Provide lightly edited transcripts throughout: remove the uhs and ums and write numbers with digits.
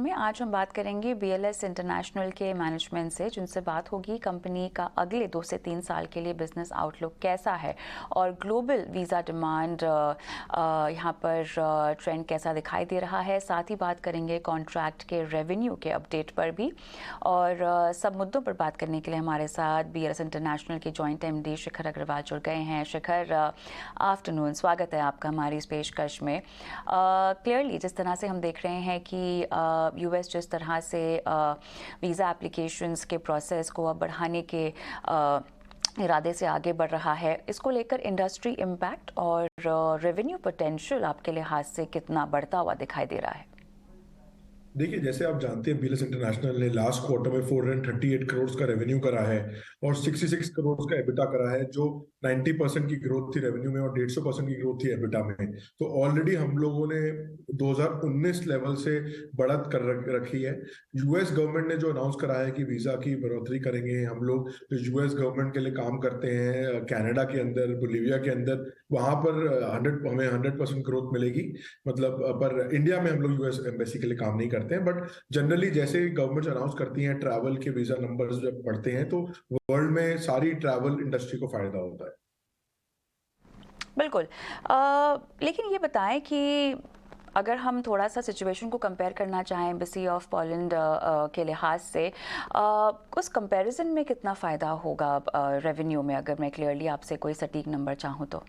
में आज हम बात करेंगे BLS इंटरनेशनल के मैनेजमेंट से, जिनसे बात होगी कंपनी का अगले 2 से 3 साल के लिए बिजनेस आउटलुक कैसा है और ग्लोबल वीज़ा डिमांड यहाँ पर ट्रेंड कैसा दिखाई दे रहा है। साथ ही बात करेंगे कॉन्ट्रैक्ट के रेवेन्यू के अपडेट पर भी, और सब मुद्दों पर बात करने के लिए हमारे साथ BLS इंटरनेशनल के जॉइंट MD शिखर अग्रवाल जुड़ गए हैं। शिखर, आफ्टरनून, स्वागत है आपका हमारी इस पेशकश में। क्लियरली जिस तरह से हम देख रहे हैं कि US जिस तरह से वीज़ा एप्लीकेशंस के प्रोसेस को अब बढ़ाने के इरादे से आगे बढ़ रहा है, इसको लेकर इंडस्ट्री इम्पैक्ट और रेवेन्यू पोटेंशियल आपके लिहाज से कितना बढ़ता हुआ दिखाई दे रहा है? देखिए, जैसे आप जानते हैं BLS इंटरनेशनल ने लास्ट क्वार्टर में 438 करोड़ का रेवेन्यू करा है और 66 करोड़ का एबिटा करा है, जो 90% की ग्रोथ थी रेवेन्यू में और 150% की ग्रोथ थी एबिटा में। तो ऑलरेडी हम लोगों ने 2019 लेवल से बढ़त कर रखी है। US गवर्नमेंट ने जो अनाउंस करा है कि वीजा की बढ़ोतरी करेंगे हम लोग, जो US गवर्नमेंट के लिए काम करते हैं कनाडा के अंदर, बोलिविया के अंदर, वहां पर हमें 100% ग्रोथ मिलेगी। मतलब पर इंडिया में हम लोग US एम्बेसी के लिए काम नहीं करते हैं, बट जनरली जैसे गवर्नमेंट अनाउंस करती हैं ट्रैवल के वीजा नंबर्स जब बढ़ते हैं तो वर्ल्ड में सारी ट्रैवल इंडस्ट्री को फायदा होता है। बिल्कुल। लेकिन ये बताएं कि अगर हम थोड़ा सा सिचुएशन को कंपेयर करना चाहें एम्बेसी ऑफ पोलैंड के लिहाज से, उस कंपैरिजन में कितना फ़ायदा होगा रेवेन्यू में, अगर मैं क्लियरली आपसे कोई सटीक नंबर चाहूँ तो?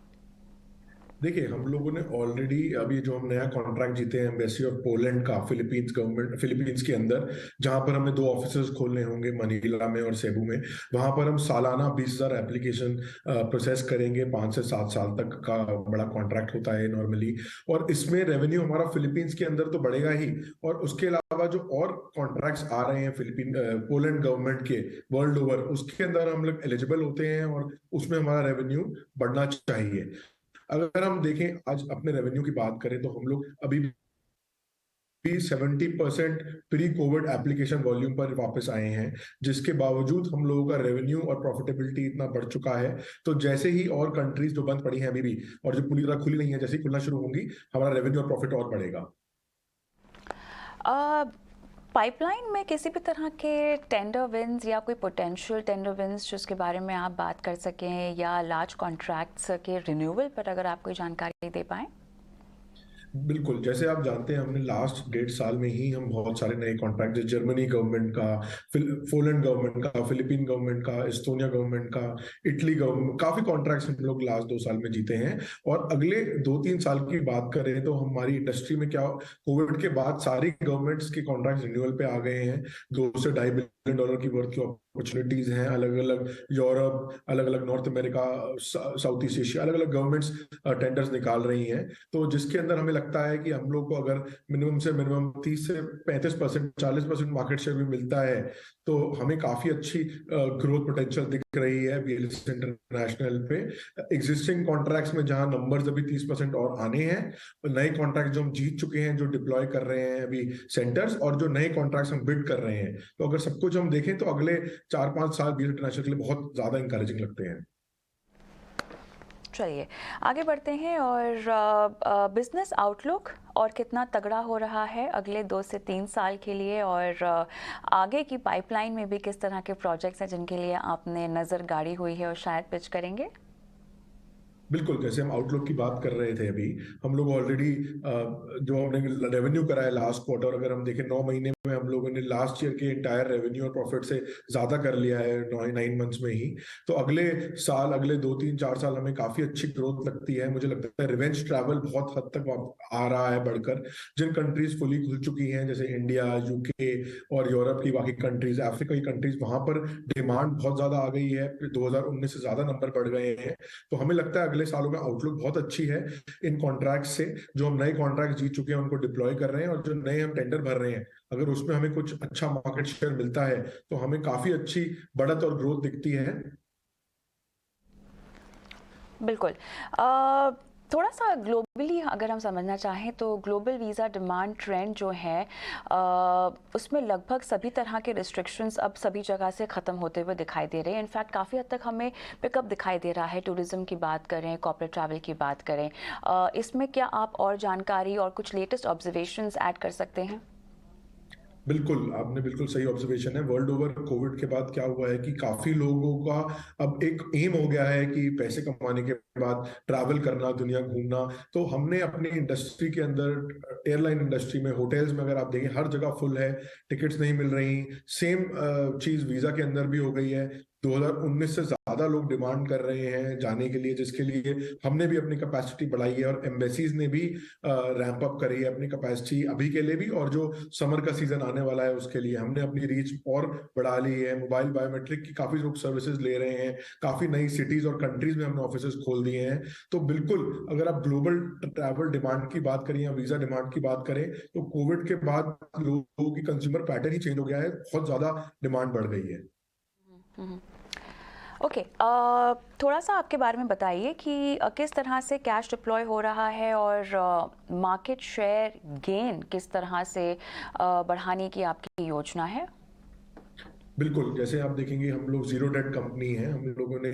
देखिए, हम लोगों ने ऑलरेडी अभी जो हम नया कॉन्ट्रैक्ट जीते हैं एम्बेसी ऑफ पोलैंड का फिलीपींस के अंदर, जहां पर हमें 2 ऑफिसेज खोलने होंगे, मनीला में और सेबू में। वहां पर हम सालाना 20,000 एप्लीकेशन प्रोसेस करेंगे। 5 से 7 साल तक का बड़ा कॉन्ट्रैक्ट होता है नॉर्मली, और इसमें रेवेन्यू हमारा फिलीपींस के अंदर तो बढ़ेगा ही, और उसके अलावा जो और कॉन्ट्रैक्ट्स आ रहे हैं पोलैंड गवर्नमेंट के वर्ल्ड ओवर, उसके अंदर हम लोग एलिजिबल होते हैं और उसमें हमारा रेवेन्यू बढ़ना चाहिए। अगर हम देखें आज अपने रेवेन्यू की बात करें तो हम लोग अभी भी 70% प्री कोविड एप्लीकेशन वॉल्यूम पर वापस आए हैं, जिसके बावजूद हम लोगों का रेवेन्यू और प्रॉफिटेबिलिटी इतना बढ़ चुका है। तो जैसे ही और कंट्रीज जो बंद पड़ी हैं अभी भी और जो पूरी तरह खुली नहीं है, जैसे ही खुलना शुरू होंगी, हमारा रेवेन्यू और प्रॉफिट और बढ़ेगा। पाइपलाइन में किसी भी तरह के टेंडर विन्स या कोई पोटेंशियल टेंडर विन्स जिसके बारे में आप बात कर सकें, या लार्ज कॉन्ट्रैक्ट्स के रिन्यूअल पर अगर आप कोई जानकारी दे पाएं? बिल्कुल, जैसे आप जानते हैं हमने लास्ट 1.5 साल में ही हम बहुत सारे नए कॉन्ट्रैक्ट, जैसे जर्मनी गवर्नमेंट का, पोलैंड गवर्नमेंट का, फिलीपीन गवर्नमेंट का, एस्टोनिया गवर्नमेंट का, इटली गवर्नमेंट, काफी कॉन्ट्रैक्ट्स हम लोग लास्ट 2 साल में जीते हैं। और अगले 2-3 साल की बात करें तो हमारी इंडस्ट्री में क्या, कोविड के बाद सारी गवर्नमेंट्स के कॉन्ट्रैक्ट रिन्यूअल पे आ गए हैं। 2 से ढाई बिलियन डॉलर की वर्थ की अपॉर्चुनिटीज हैं, अलग अलग यूरोप, अलग अलग north America, south east Asia, अलग अलग गवर्नमेंट्स टेंडर्स निकाल रही हैं। तो जिसके अंदर हमें लगता है कि हम लोग को अगर मिनिमम से मिनिमम 30 से 35%, 40% मार्केट शेयर भी मिलता है, तो हमें काफी अच्छी ग्रोथ पोटेंशियल दिख रही है BLS इंटरनेशनल पे। एग्जिस्टिंग कॉन्ट्रैक्ट्स में जहां नंबर्स अभी 30% और आने हैं, नए कॉन्ट्रैक्ट जो हम जीत चुके हैं, जो डिप्लॉय कर रहे हैं अभी सेंटर्स, और जो नए कॉन्ट्रैक्ट्स हम बिड कर रहे हैं, तो अगर सब कुछ हम देखें तो अगले 4-5 साल BLS इंटरनेशनल के लिए बहुत ज्यादा इंकरेजिंग लगते हैं। चलिए आगे बढ़ते हैं, और बिजनेस आउटलुक और कितना तगड़ा हो रहा है अगले 2 से 3 साल के लिए, और आगे की पाइपलाइन में भी किस तरह के प्रोजेक्ट्स हैं जिनके लिए आपने नज़र गाड़ी हुई है और शायद पिच करेंगे? बिल्कुल, जैसे हम आउटलुक की बात कर रहे थे अभी, हम लोग ऑलरेडी जो हमने रेवेन्यू करा है लास्ट क्वार्टर, अगर हम देखें 9 महीने में हम लोगों ने लास्ट ईयर के इंटायर रेवेन्यू और प्रॉफिट से ज्यादा कर लिया है 9 मंथ्स में ही। तो अगले साल, अगले 2-3-4 साल हमें काफी अच्छी ग्रोथ लगती है। मुझे लगता है रिवेंज ट्रैवल बहुत हद तक आ रहा है बढ़कर। जिन कंट्रीज फुली खुल चुकी हैं जैसे इंडिया, UK और यूरोप की बाकी कंट्रीज, अफ्रीका की कंट्रीज, वहां पर डिमांड बहुत ज्यादा आ गई है। 2019 से ज्यादा नंबर बढ़ गए हैं। तो हमें लगता है अगले सालों में आउटलुक बहुत अच्छी है इन कॉन्ट्रैक्ट से। जो हम नए कॉन्ट्रैक्ट जीत चुके हैं उनको डिप्लॉय कर रहे हैं, और जो नए हम टेंडर भर रहे हैं, अगर उसमें हमें कुछ अच्छा मार्केट शेयर मिलता है तो हमें काफी अच्छी बढ़त और ग्रोथ दिखती है। बिल्कुल। थोड़ा सा ग्लोबली अगर हम समझना चाहें तो ग्लोबल वीज़ा डिमांड ट्रेंड जो है, उसमें लगभग सभी तरह के रिस्ट्रिक्शंस अब सभी जगह से ख़त्म होते हुए दिखाई दे रहे हैं। इनफैक्ट काफ़ी हद तक हमें पिकअप दिखाई दे रहा है। टूरिज़्म की बात करें, कॉर्पोरेट ट्रैवल की बात करें, इसमें क्या आप और जानकारी और कुछ लेटेस्ट ऑब्जर्वेशंस ऐड कर सकते हैं? बिल्कुल, आपने बिल्कुल सही ऑब्जर्वेशन है। वर्ल्ड ओवर कोविड के बाद क्या हुआ है कि काफी लोगों का अब एक एम हो गया है कि पैसे कमाने के बाद ट्रैवल करना, दुनिया घूमना। तो हमने अपनी इंडस्ट्री के अंदर, एयरलाइन इंडस्ट्री में, होटल्स में, अगर आप देखें हर जगह फुल है, टिकट्स नहीं मिल रही। सेम चीज वीजा के अंदर भी हो गई है। 2019 से ज्यादा लोग डिमांड कर रहे हैं जाने के लिए, जिसके लिए हमने भी अपनी कैपेसिटी बढ़ाई है और एम्बेसीज ने भी रैंप अप करी है अपनी कैपेसिटी अभी के लिए भी, और जो समर का सीजन आने वाला है उसके लिए हमने अपनी रीच और बढ़ा ली है। मोबाइल बायोमेट्रिक की काफी लोग सर्विसेज ले रहे हैं, काफी नई सिटीज और कंट्रीज में हमने ऑफिसेज खोल दिए हैं। तो बिल्कुल, अगर आप ग्लोबल ट्रैवल डिमांड की बात करें या वीजा डिमांड की बात करें, तो कोविड के बाद लोगों की कंज्यूमर पैटर्न ही चेंज हो गया है, बहुत ज्यादा डिमांड बढ़ गई है। ओके, थोड़ा सा आपके बारे में बताइए कि किस तरह से कैश डिप्लॉय हो रहा है और मार्केट शेयर गेन किस तरह से बढ़ाने की आपकी योजना है। बिल्कुल, जैसे आप देखेंगे हम लोग जीरो डेट कंपनी है। हम लोगों ने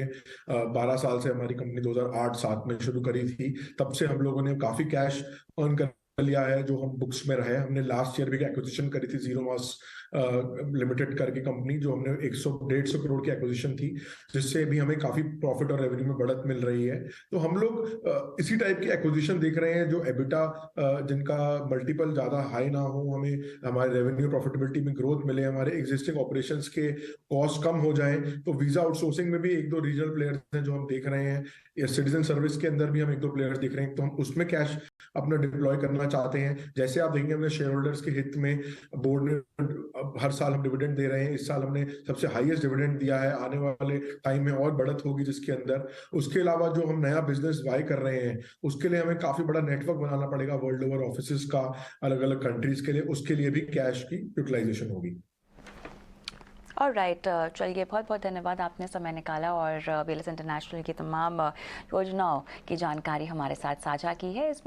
12 साल से, हमारी कंपनी 2008-7 में शुरू करी थी, तब से हम लोगों ने काफी कैश अर्न कर लिया है जो हम बुक्स में रहे। हमने लास्ट ईयर भी एक्विजिशन करी थी, जीरो मास लिमिटेड करके कंपनी, जो हमने 100-150 करोड़ की एक्विजिशन थी, जिससे भी हमें काफी प्रॉफिट और रेवेन्यू में बढ़त मिल रही है। तो हम लोग इसी टाइप की एक्विजिशन देख रहे हैं जो एबिटा, जिनका मल्टीपल ज्यादा हाई ना हो, हमें हमारे रेवेन्यू प्रॉफिटेबिलिटी में ग्रोथ मिले, हमारे एग्जिस्टिंग ऑपरेशंस के कॉस्ट कम हो जाए। तो वीजा आउटसोर्सिंग में भी एक दो रीजनल प्लेयर्स हैं जो हम देख रहे हैं, या सिटीजन सर्विस के अंदर भी हम एक दो प्लेयर्स देख रहे हैं, तो हम उसमें कैश अपना डिप्लॉय करना चाहते हैं। जैसे आप देखेंगे अपने शेयर होल्डर्स के हित में बोर्ड ने, अब हर साल हम डिविडेंड दे रहे हैं। इस साल हमने सबसे हाईएस्ट डिविडेंड दिया है, आने वाले टाइम में और बढ़त होगी जिसके अंदर। उसके अलावा जो हम नया बिजनेस बाय कर रहे हैं, उसके लिए हमें काफी बड़ा नेटवर्क बनाना पड़ेगा वर्ल्ड ओवर ऑफिसेस का, अलग अलग कंट्रीज के लिए। उसके लिए भी कैश की यूटिलाइजेशन होगी। ऑलराइट, चलिए बहुत बहुत धन्यवाद, आपने समय निकाला और बीएलएस इंटरनेशनल की तमाम योजनाओं की जानकारी हमारे साथ साझा की है। इस